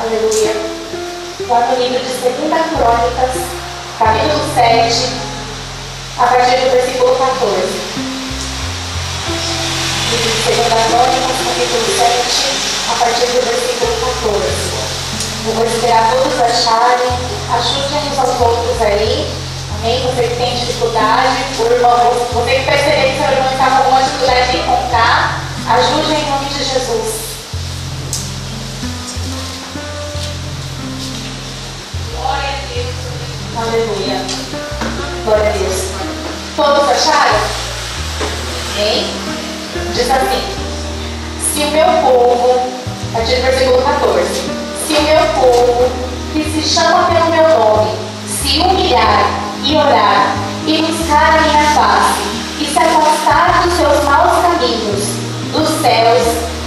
Aleluia. Lá no livro de 2 Crônicas, capítulo 7, a partir do versículo 14. Livro de 2 Crônicas, capítulo 7, a partir do versículo 14. Eu vou esperar todos acharem, ajudem-nos aos outros aí. Amém? Você que tem dificuldade, o irmão, você que perceber que seu irmão está com alguma dificuldade de encontrar, ajude em nome de Jesus. Glória a Deus. Aleluia. Glória a Deus. Todos acharam? Amém? Diz assim: se o meu povo, a partir do versículo 14, se o meu povo, que se chama pelo meu nome, se humilhar e orar e buscar a minha face e se afastar dos seus maus caminhos, dos céus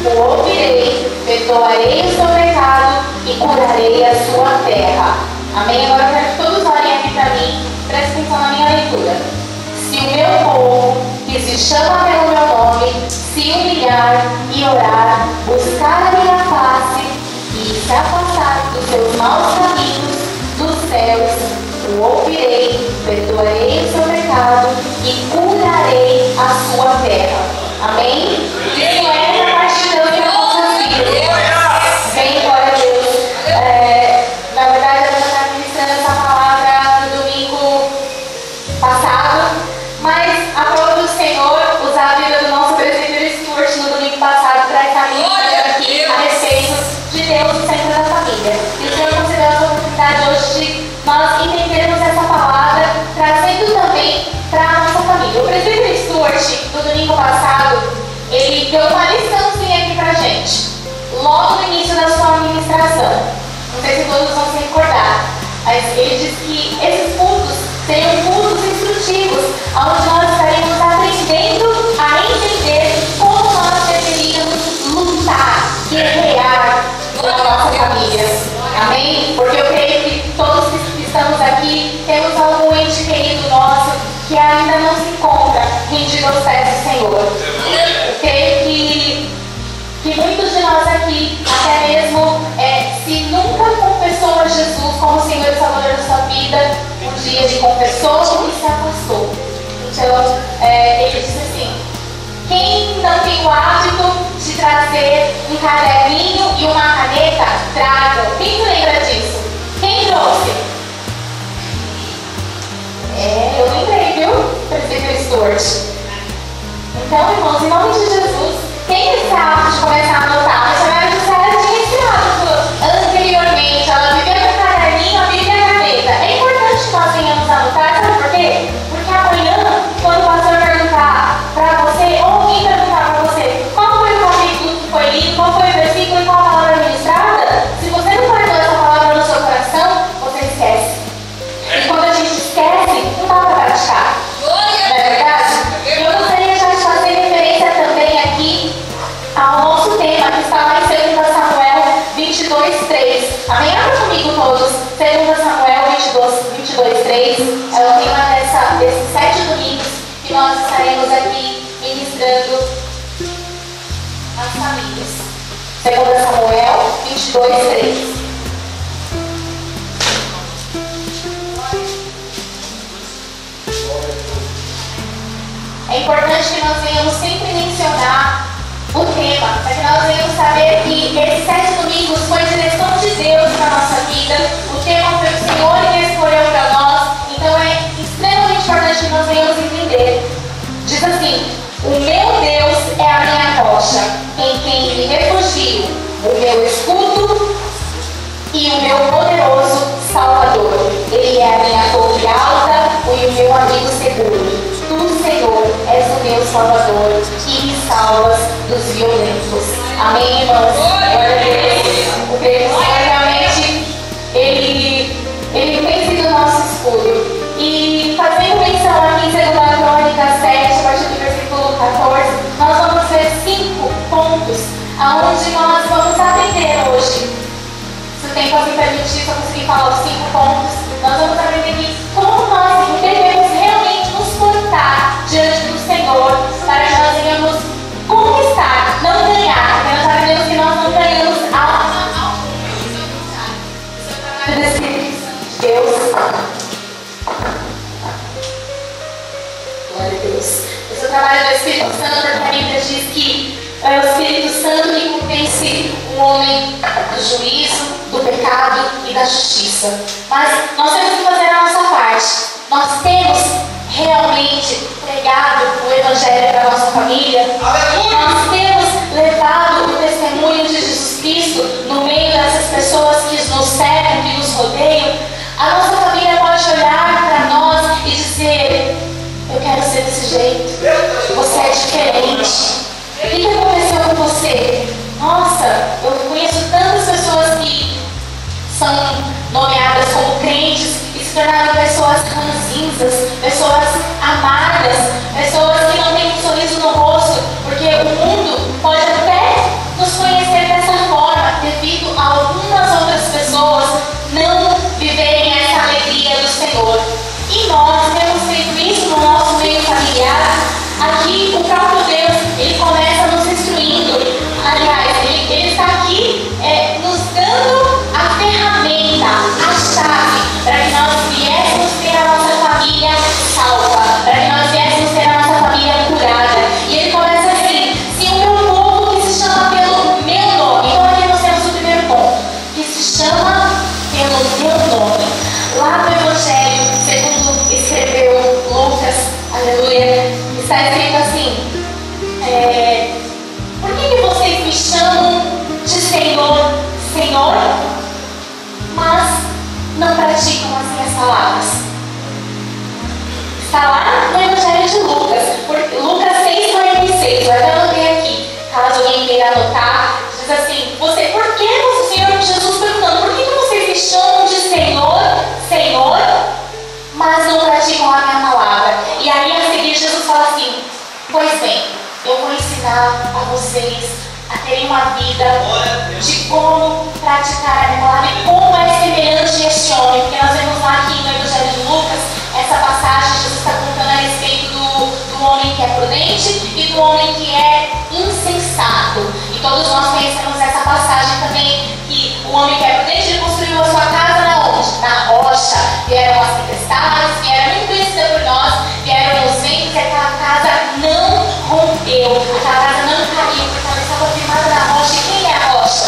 o ouvirei, perdoarei o seu pecado e curarei a sua terra. Amém? Agora eu quero que todos olhem aqui para mim, prestem atenção na minha leitura. Se o meu povo, que se chama pelo meu nome, se humilhar e orar, buscar a minha face e se afastar dos seus maus caminhos, dos céus o ouvirei, perdoarei o seu pecado e curarei a sua terra. Amém? Isso é a parte de Deus em nossas vidas. Bem, glória a Deus. Na verdade, eu estava ministrando essa palavra no domingo passado, mas a prova do Senhor, usar a vida do nosso presbítero Stuart no domingo passado para essa ministra aqui a respeito de Deus no centro da família. E o Senhor concedeu essa oportunidade hoje de nós entendermos essa palavra, trazendo também para a nossa família. O presbítero Stuart, no domingo passado, ele deu uma liçãozinha aqui para a gente, logo no início da sua administração. Não sei se todos vão se recordar, mas ele disse que esses cultos seriam cultos instrutivos, onde nós estaremos aprendendo a entender como nós deveríamos lutar, guerrear na nossa família. Amém? Porque eu creio que todos que estamos aqui temos algum ente querido nosso que ainda não se encontra rendido aos pés do Senhor. Eu creio que muitos de nós aqui, até mesmo se nunca confessou a Jesus como Senhor e Salvador da sua vida, um dia ele confessou e se afastou. Então, ele disse assim: quem não tem o hábito de trazer um caderninho e uma caneta, traga. Quem se lembra disso? Quem trouxe? Eu lembrei, viu? Presbítero Stuart. Então, irmãos, em nome de Jesus, quem tem esse hábito de começar a anotar? Mas a Maria José tinha esse hábito anteriormente. Ela vivia com o caderninho, a Bíblia e a caneta. É importante que nós venhamos a anotar, sabe por quê? Porque amanhã, quando o pastor perguntar para você, ou alguém perguntar para você, qual foi o capítulo que foi lido, qual foi o versículo e qual a palavra ministrada, se você não guardou essa palavra no seu coração, você esquece. E quando a gente esquece, não dá para praticar. Não é verdade? Eu gostaria já de fazer referência também aqui ao nosso tema, que está lá em 2 Samuel 22:3. Amém? Abra comigo todos. 2 Samuel 22:3 é o tema desses 7 domingos que nós estaremos aqui ministrando às famílias. 2 Samuel 22:3. É importante que nós venhamos sempre mencionar o tema, para que nós venhamos saber que esses 7 domingos foi direção de Deus para a nossa vida. O tema foi o Senhor que escolheu para nós. Então é extremamente importante que nós venhamos entender. Diz assim: o meu Deus é a minha rocha, em quem me refugio, o meu escudo e o meu poderoso Salvador. Ele é a minha torre alta e o meu amigo seguro. Tu, Senhor, és o meu Salvador e me salvas dos violentos. Amém, irmãos? Glória a Deus. O Senhor realmente, Ele tem sido o nosso escudo. E fazendo menção aqui em 2 Crônicas 7, a partir do versículo 14, nós vamos ver 5 pontos aonde nós vamos aprender hoje. Se o tempo assim permitir, se eu conseguir falar os 5 pontos, nós vamos aprender aqui como nós devemos realmente nos portar diante do Senhor, para que nós venhamos conquistar, não ganhar, porque nós sabemos que nós não ganhamos Deus. Glória a Deus. Esse é o trabalho do Espírito Santo, porque a Bíblia diz que é o Espírito Santo que convence o homem do juízo, do pecado e da justiça. Mas nós temos que fazer a nossa parte. Nós temos realmente pregado o Evangelho para a nossa família. Nós temos levado o testemunho de Jesus Cristo no meio dessas pessoas que nos cercam, que nos rodeiam. A nossa família pode olhar para nós e dizer: eu quero ser desse jeito, você é diferente. O que aconteceu com você? Nossa, eu conheço tantas pessoas que são nomeadas como crentes e se tornaram pessoas ranzinzas, pessoas amargas, pessoas que não têm um sorriso no rosto, porque o mundo pode até nos conhecer dessa forma, devido a algumas outras pessoas não viverem essa alegria do Senhor. E nós temos feito isso no nosso meio familiar. Aqui, o próprio Deus, Ele começa nos instruindo. Aliás, Ele está aqui nos dando a ferramenta, a chave, para que nós viéssemos ter a nossa família salva, para que nós viéssemos ter a nossa família curada. E Ele começa assim: se o meu povo que se chama pelo meu nome. Então aqui nós temos o primeiro ponto, que se chama pelo meu nome. Lá no Evangelho, segundo escreveu Lucas, aleluia, está escrito assim: por que vocês me chamam de Senhor, Senhor, mas não praticam as minhas palavras? Está lá no Evangelho de Lucas, Lucas 6,46. Eu até anotei aqui, caso alguém queira anotar. Diz assim: por que o Senhor Jesus perguntando, por que vocês me chamam de Senhor, Senhor, mas não praticam a minha palavra? E aí a seguir Jesus fala assim: pois bem, eu vou ensinar a vocês a terem uma vida de como praticar a minha palavra e como é semelhante a este homem. Porque nós vemos lá aqui no Evangelho de Lucas, essa passagem, Jesus está contando a respeito do homem que é prudente e do homem que é insensato. E todos nós conhecemos essa passagem também, que o homem que é prudente, ele construiu a sua casa na onde? Na rocha. Vieram as tempestades, vieram muito conhecida por nós, vieram os ventos e aquela casa não rompeu, aquela casa não caiu, porque ela estava firmada na rocha. E quem é a rocha?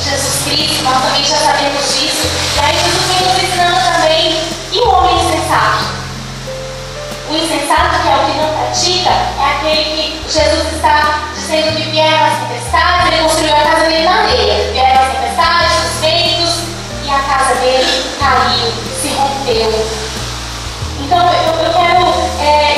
Jesus Cristo. Nós também já sabemos disso. E aí Jesus vem nos ensinando também. E o homem insensato? O insensato, que é o que não pratica, é aquele que Jesus está dizendo que vieram as tempestades, ele construiu a casa dele na areia. Vieram as tempestades, os ventos, e a casa dele caiu, se rompeu. Então eu quero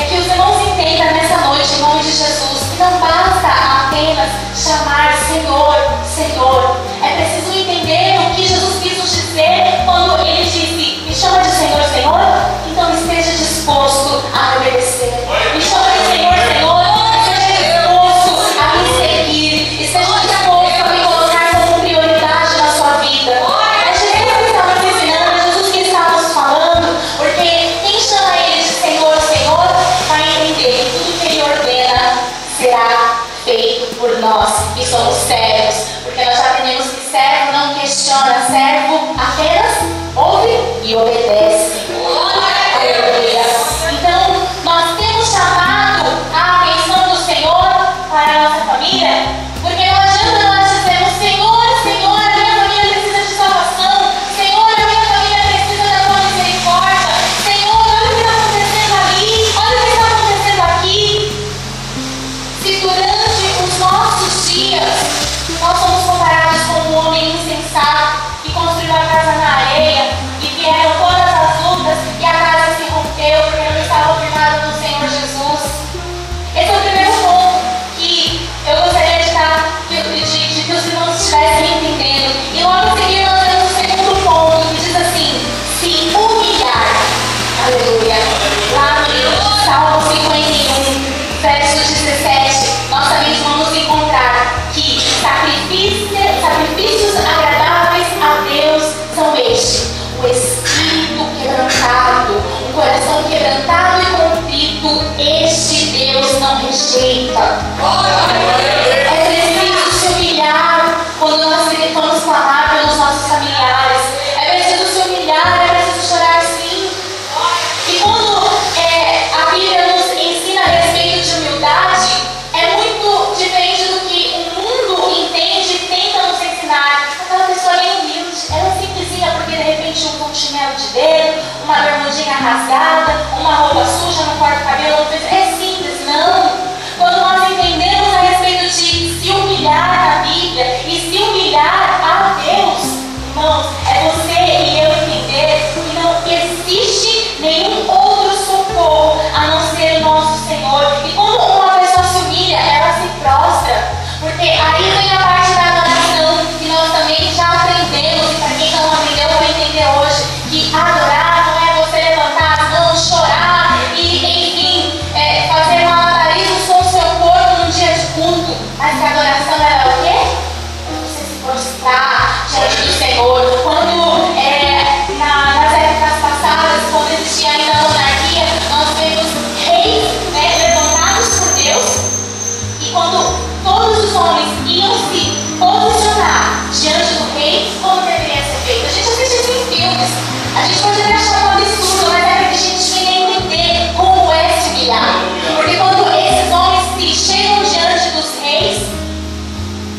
que os irmãos entendam nessa noite, em nome de Jesus, que não basta apenas chamar Senhor, Senhor. É preciso entender o que Jesus quis nos dizer quando Ele disse: me chama de Senhor, Senhor, então esteja disposto a obedecer. Me chama de Senhor, Senhor, esteja disposto a me seguir, esteja disposto a me colocar como prioridade na sua vida. É Jesus que está nos ensinando, é Jesus que está nos falando, porque quem chama Ele de Senhor, Senhor, vai entender que tudo que Ele ordena será feito por nós, que somos servos, porque nós já aprendemos blusinha rasgada, uma roupa suja, não corta o cabelo, não fez. É simples, não. Quando nós entendemos a respeito de se humilhar na Bíblia e se humilhar a Deus, irmãos, é você e eu entender que não existe nenhum outro socorro a não ser o nosso Senhor. E quando uma pessoa se humilha, ela se prostra. Porque aí vem a parte da adoração, que nós também já aprendemos, e para quem não aprendeu, vai entender hoje, que adorar não é você levantar as mãos, chorar e, enfim, fazer malabarismos com o seu corpo num dia de culto. Mas que a adoração era o quê? Você se prostrar diante do Senhor. Quando, nas épocas passadas, quando existia ainda a monarquia, nós vemos reis, levantados por Deus, e quando todos os homens iam se posicionar diante do rei, como deveria ser feito. A gente assiste isso em filmes. A gente pode até achar um absurdo, mas é para que a gente venha entender como é se humilhar. Porque quando esses homens se chegam diante dos reis,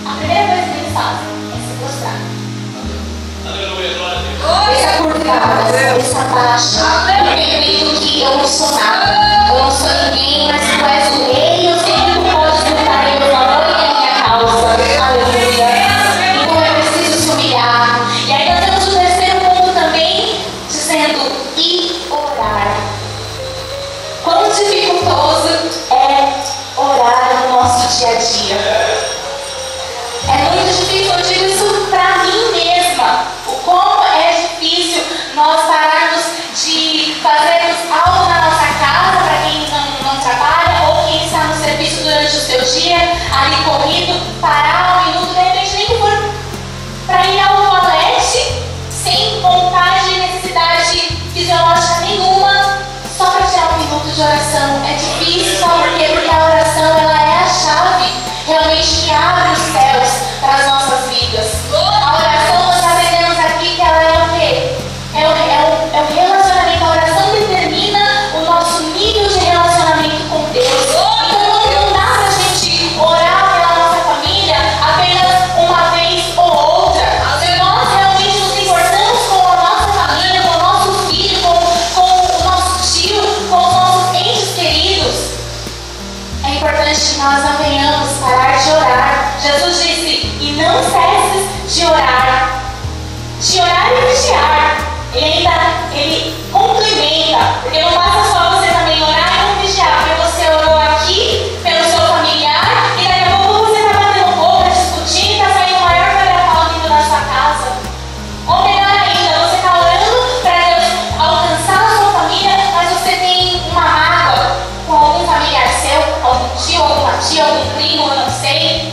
a primeira coisa que eles fazem é se prostrar. Cabeça curvada, cabeça baixa, entendendo que eu não sou nada, eu não sou ninguém, mas tu és o rei, eu sei que tu podes lutar em meu favor e em minha causa. Aleluia. Então é preciso se humilhar. E aí nós temos o terceiro ponto também, dizendo e orar. Quão dificultoso é orar no nosso dia a dia. É muito difícil, eu digo isso para mim mesma. O como é difícil nós pararmos de fazermos algo na nossa casa, para quem não trabalha ou quem está no serviço durante o seu dia, ali corrido, parar um minuto, de repente nem que for para ir ao toalete, sem vontade e necessidade fisiológica nenhuma, só para tirar um minuto de oração. É difícil, sabe por quê? Porque a oração ela é a chave realmente que abre os céus para as nossas vidas. A oração, nós aprendemos aqui que ela é o quê? É o relacionamento. A oração determina o nosso nível de relacionamento com Deus. Então não dá para a gente orar pela nossa família apenas uma vez ou outra. Se nós realmente nos importamos com a nossa família, com o nosso filho, com o nosso tio, com os nossos entes queridos, é importante que nós não venhamos parar de orar. Jesus disse, e não cesses de orar. De orar e vigiar. Ele complementa, porque não basta só você também orar e não vigiar, porque você orou aqui pelo seu familiar e daqui a pouco você está batendo boca, discutindo e está saindo o maior quebra-pau dentro da sua casa. Ou melhor ainda, você está orando para Deus alcançar a sua família, mas você tem uma mágoa com algum familiar seu, algum tio, alguma tia, algum primo, eu não sei.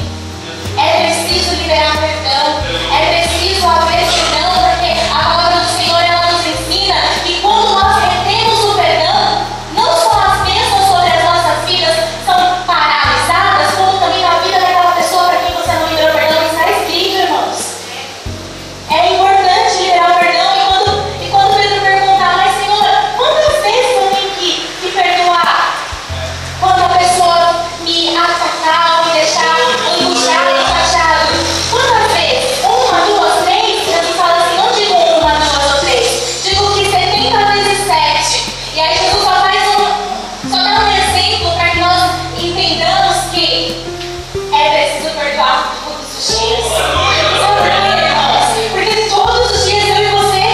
É preciso liberar perdão, é preciso haver perdão, porque a palavra do Senhor ela nos ensina que quando nós retemos o perdão, não só as bênçãos sobre as nossas vidas são paralisadas, como também a vida daquela pessoa para quem você não liberou perdão. Está escrito, irmãos. É importante liberar o perdão. E quando Pedro pergunta, mas Senhor, quantas vezes eu tenho que perdoar? Quando a pessoa me atacar ou me deixar angustiado e chateado, quantas vezes? Uma, duas, três? Jesus fala assim, não digo uma, duas ou três, digo que 70 vezes 7. E aí Jesus só dá um exemplo para que nós entendamos que é preciso perdoar todos os dias. Sabe por quê, irmãos? Porque todos os dias eu e você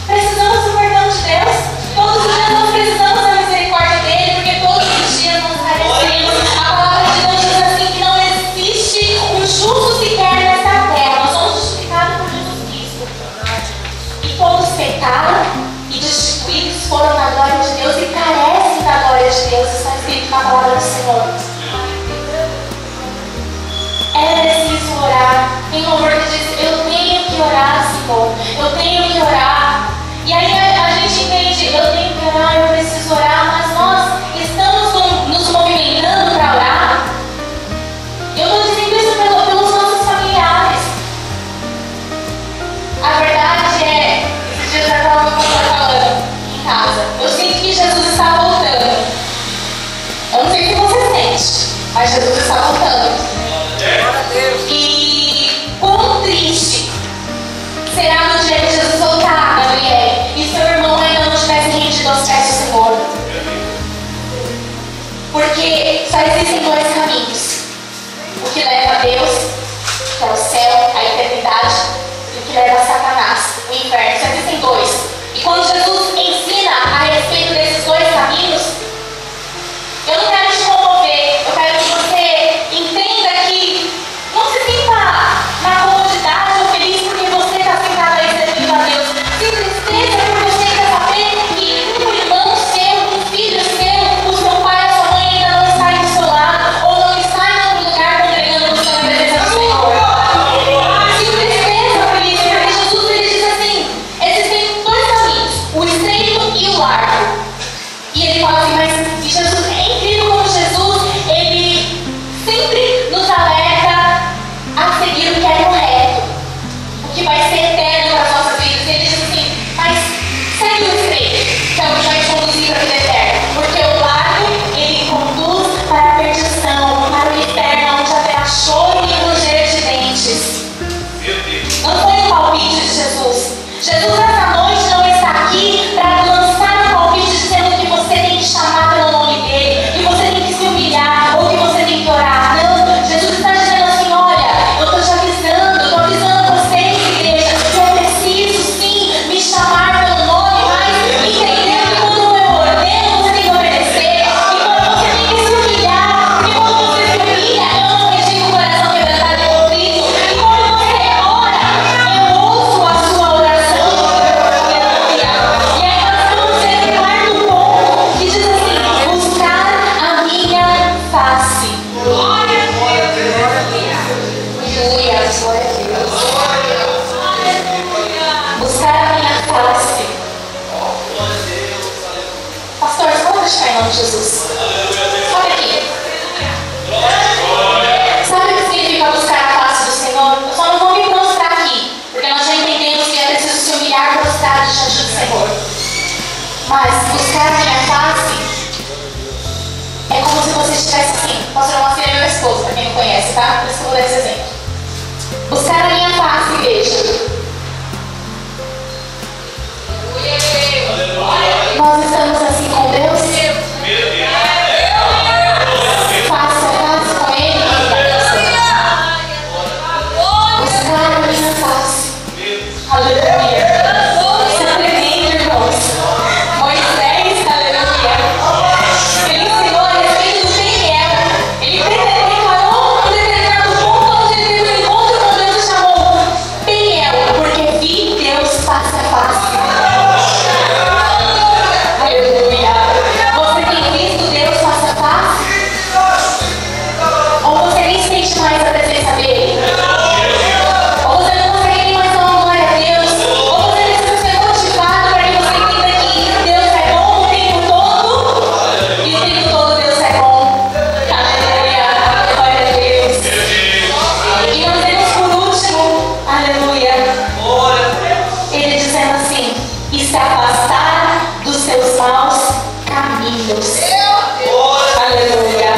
precisamos do perdão de Deus. Todos os dias nós precisamos da misericórdia dele, porque todos os dias nós carecemos. A palavra de Deus diz assim que não existe um justo sequer nessa terra. Nós somos justificados por Jesus Cristo. E todos pecaram e destituídos foram da glória de Deus e carecem da glória de Deus. Está escrito na palavra do Senhor. É preciso orar. Tem louvor que diz, eu tenho que orar, Senhor. Eu tenho que orar. E aí a gente entende, eu tenho que orar, eu preciso orar, mas nós estamos nos movimentando para orar. Eu estou dizendo isso pelos nossos familiares. A verdade é, esses dias eu estava falando em casa, eu sinto que Jesus está voltando. Eu não sei se você sente, mas Jesus está voltando. E quão triste será no dia que Jesus voltar, Gabriel, e seu irmão ainda não tivesse rendido aos Porque só existem dois caminhos. O que leva a Deus, que é o céu, a eternidade, e o que leva a Satanás, o inferno. Só existem dois. E quando Jesus ensina a respeito desses dois caminhos, eu não quero te comover, eu quero que você entenda que não se sinta na comodidade ou feliz porque você está sentado aí servindo a Deus. Se tristeza por você quer saber que um irmão seu, um filho seu, o seu pai, a sua mãe ainda não está aí do seu lado ou não está em outro lugar congregando você na presença do Senhor. Se tristeza por isso, porque Jesus ele diz assim, existem dois caminhos, o estreito e o largo. E ele fala assim, mas Jesus, é incrível como Jesus, ele sempre nos alerta a seguir o que é correto, o que vai ser eterno para as nossas vidas. Ele diz assim, mas segue o estreito, que é o que vai te conduzir para a vida eterna, porque o largo, ele conduz para a perdição, para o inferno, onde haverá choro e ranger de dentes. Não foi um palpite de Jesus. Jesus essa noite não está aqui para lançar um palpite dizendo que você tem que chamar pelo nome dele, que você tem que se humilhar ou que você tem que orar. Não, Jesus está dizendo assim, olha, eu estou te avisando, estou avisando vocês, igreja, que eu preciso sim me chamar pelo nome, mas entender que quando eu ordeno você tem que obedecer, e quando você tem que se humilhar, porque quando você se humilha, eu não rejeito o coração quebrantado e contrito, e quando você ora, eu ouço a sua oração. E aí nós vamos ver o quarto ponto, que diz assim, buscar a minha face. Glória a Deus. Aleluia, glória a Deus. Buscar a minha face. Pastor, você pode deixar em nome de Jesus? Olha aqui. Sabe o que significa buscar a face do Senhor? Eu só não vou me prostrar aqui, porque nós já entendemos que é preciso se humilhar e prostrar diante do Senhor. Mas buscar a minha face é como se você estivesse assim. Pastor Moacir é meu esposo, para quem não conhece, tá? Por isso que eu vou dar esse exemplo. Buscar a minha face, igreja. Nós estamos assim com Deus? Face a face com Ele? Buscar a minha face. Aleluia. Isso é tremendo, irmãos. Moisés, aleluia. Ele ensinou a respeito do Peniel. Ele declarou um determinado ponto onde ele teve um encontro com Deus e chamou Peniel, porque vi Deus face a face. Aleluia. Você tem visto Deus face a face? Ou você nem sente mais a presença dele? Ou você não consegue nem mais dar uma glória a Deus? Ou você precisa ser motivado para que você entenda que Deus é bom o tempo todo? E o tempo todo Deus é bom. Aleluia. Glória a Deus. E nós temos por último, aleluia, ele dizendo assim, e se afastar dos seus maus caminhos. Aleluia.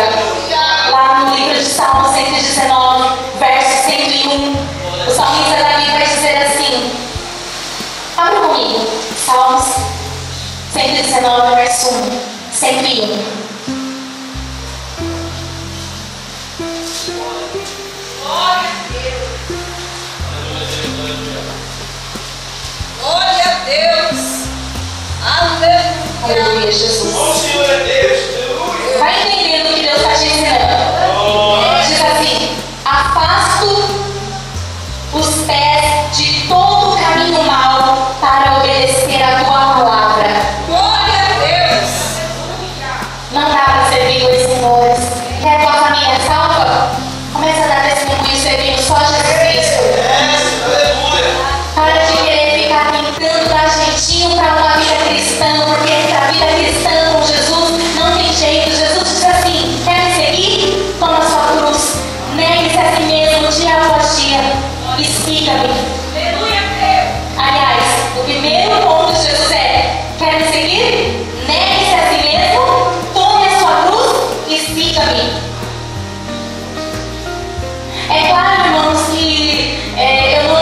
Lá no livro de Salmos 119, verso 101, o salmista Davi vai dizer assim, abra comigo, Salmos 119, verso 1, 101. Glória a Deus. Aleluia. Aleluia, Jesus. O Senhor é Deus. Vai entendendo o que Deus está te ensinando. Diz assim, afasto os pés de todo caminho mau para obedecer a tua palavra. Glória a Deus. Não dá para servir dois senhores. Quer tua família salva? Começa a dar testemunho servindo só Jesus Cristo. Para de querer ficar tentando dar jeitinho para uma vida cristã, porque essa vida cristã com Jesus não tem jeito. Jesus diz assim, quer me seguir? Toma sua cruz. Negue-se a si mesmo dia após dia e siga-me. Aleluia, Deus. Aliás, o primeiro ponto de Jesus é, quer me seguir? Negue-se a si mesmo, tome a sua cruz e siga-me. É claro, irmãos, que eu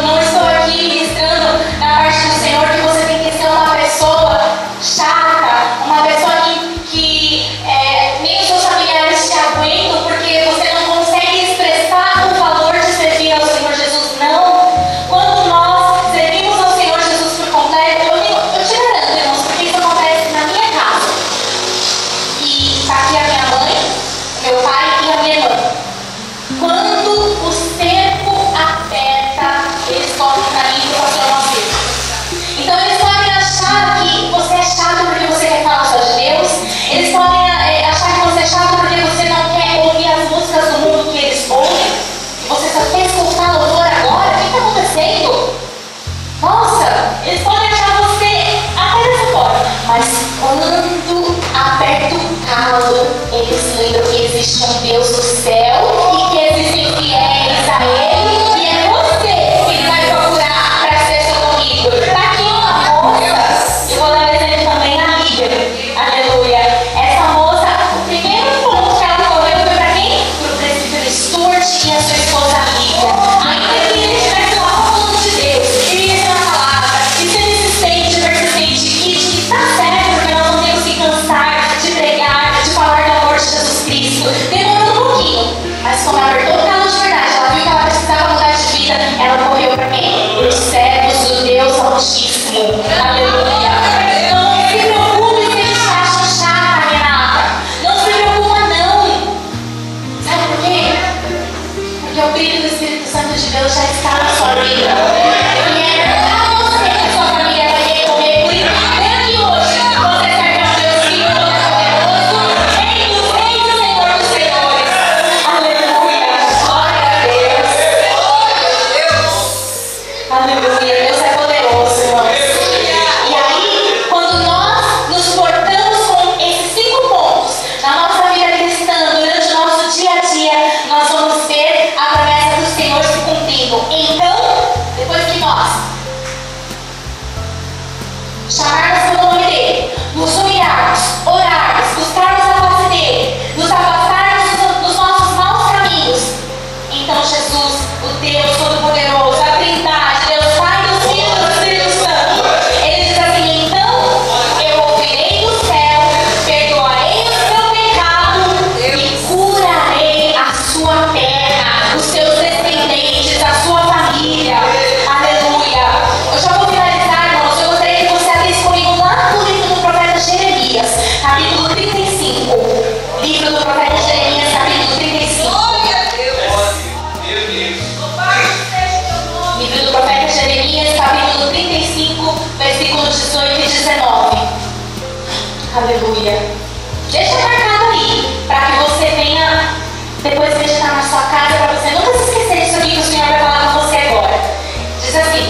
não estou aqui ministrando na parte do Senhor que você tem que ser uma pessoa chata, uma pessoa que nem se lembram que existe um Deus do céu e que existem fiéis a Ele, e é você que Ele vai procurar para ser socorrido. Está aqui uma moça, eu vou dar um exemplo também, a Lívia, aleluia. Essa moça, o primeiro ponto que ela correu foi para quem? Para o presbítero Stuart e a sua esposa Lívia. Ainda que ele estivesse lá falando de Deus, ele ia ter uma palavra, e ser insistente, persistente, e está certo, porque nós não temos que cansar de pregar, de falar do amor de Jesus Cristo. Demorou um pouquinho, mas quando ela apertou o calo de verdade, ela viu que ela precisava mudar de vida, ela correu para quem? Para os servos do Deus Altíssimo. Aleluia. Não se preocupe se eles te acham chata, Renata. Não se preocupa, não. Sabe por quê? Porque o brilho do Espírito Santo de Deus já está na sua vida. E é pra você que a sua família vai ter que comer. Por isso, vem aqui hoje. Você serve a Deus que é poderoso, Rei dos reis e Senhor dos senhores. Aleluia. Glória a Deus. Aleluia. Deus é poderoso, irmãos. E aí, quando nós nos portamos com esses 5 pontos na nossa vida cristã, durante o nosso dia a dia, nós vamos ver a promessa do Senhor se cumprindo. Então, depois que nós chamarmos pelo nome dele, nos humilharmos, orarmos, buscarmos a face dele, nos afastarmos dos nossos maus caminhos, então Jesus, o Deus Todo-Poderoso, a Trindade, Deus Pai, do Filho e do Espírito Santo, ele diz assim: então eu ouvirei do céu, perdoarei o seu pecado e curarei a sua terra, os seus descendentes, a sua família. Aleluia. Eu já vou finalizar, irmãos. Eu gostaria que você abrisse comigo lá no livro do profeta Jeremias, capítulo 35. Livro do profeta Jeremias, capítulo 35. Glória a Deus. Meu Deus. Louvado seja o teu nome. Livro do profeta Jeremias, capítulo 35, versículos 18 e 19. Aleluia. Deixa marcado aí, para que você venha depois meditar na sua casa, para você nunca se esquecer disso aqui que o Senhor vai falar com você agora. Diz assim: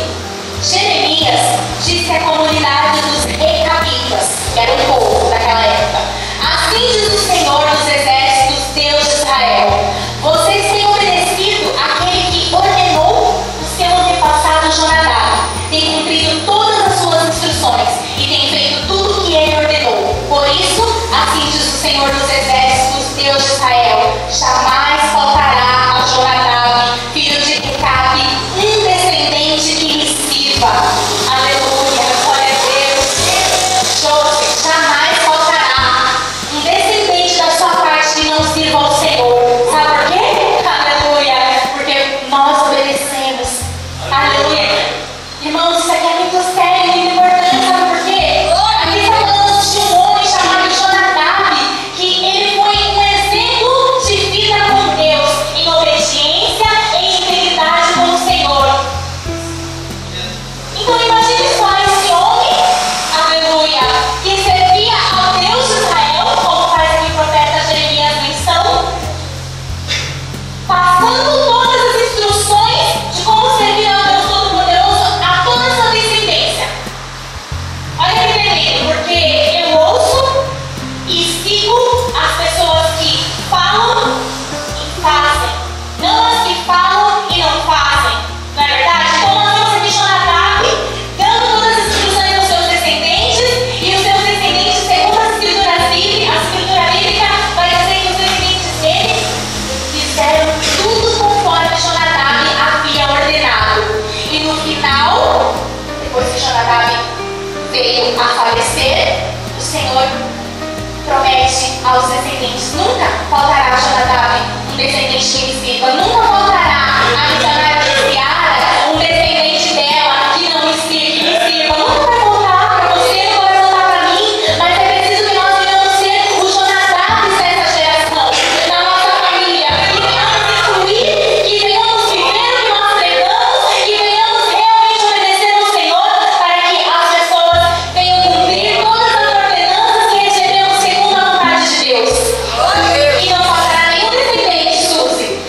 Jeremias disse à comunidade dos recabitas, que era o povo daquela época: assim diz o Senhor dos exércitos, Deus de Israel: vocês têm obedecido àquele que ordenou o seu antepassado Jonadab, tem cumprido todas as suas instruções e tem feito tudo o que ele ordenou. Por isso, assim diz o Senhor dos exércitos, Deus de Israel: jamais faltará a Jonadab, filho de Recabe, um descendente que lhe sirva. Aleluia, glória a Deus. José, jamais faltará um descendente da sua parte que não sirva ao Senhor. Sabe por quê? Aleluia, porque nós obedecemos. Aleluia. Irmãos, isso aqui é muito sério, muito importante. Sabe por quê? Aqui está falando de um homem chamado Jonadab, que ele foi um exemplo de vida com Deus, em obediência, em integridade com o Senhor. Então imagine só esse homem, aleluia, que servia ao Deus de Israel, como faz aqui o profeta Jeremias menção, passando todas as instruções de como servir ao Deus Todo-Poderoso a toda a sua descendência. Olha que tremendo, porque eu ouço e sigo as pessoas que falam e fazem, não as que falam e não fazem. Não é verdade? Então nós vemos aqui Jonadab dando todas as instruções aos seus descendentes, e os seus descendentes, segundo a escritura bíblica, vai dizer que os descendentes dele fizeram tudo conforme Jonadab havia ordenado. E no final, depois que Jonadab veio a falecer, o Senhor promete aos descendentes: nunca faltará a Jonadab um descendente que lhe sirva, nunca faltará a missionária Ciara um descendente dela que não me sirva, nunca vai faltar para você, não vai faltar para mim, mas é preciso que nós venhamos ser o Jonadab dessa geração, na nossa família, que venhamos instruir, que venhamos viver o que nós pregamos, que venhamos realmente obedecer ao Senhor, para que as pessoas venham cumprir todas as ordenanças que recebemos segundo a vontade de Deus. E não faltará nenhum descendente, Suzy.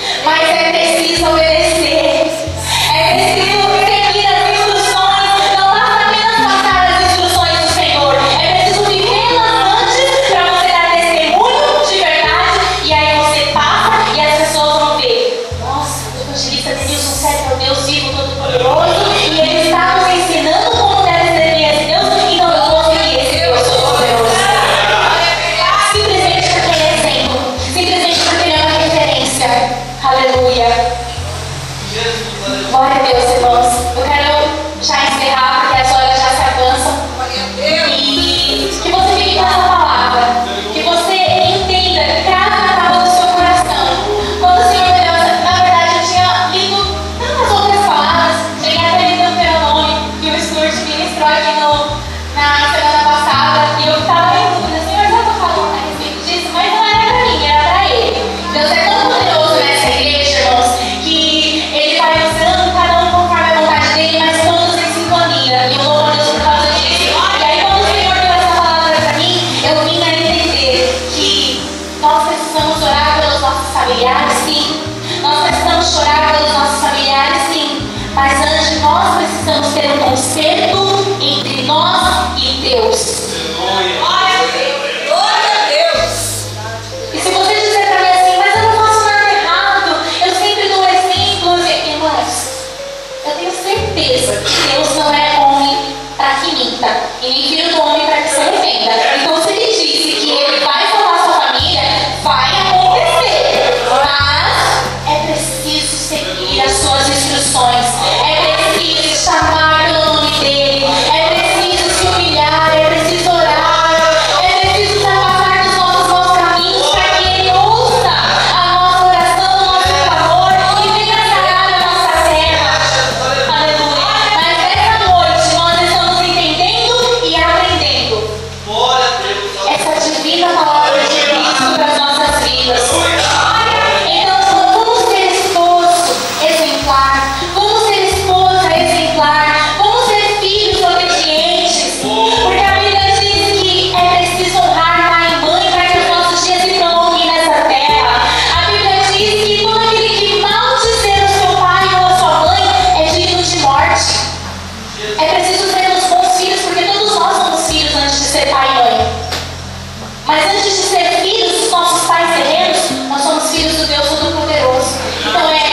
Mas antes de ser filhos dos nossos pais terrenos, nós somos filhos do Deus Todo-Poderoso. Então é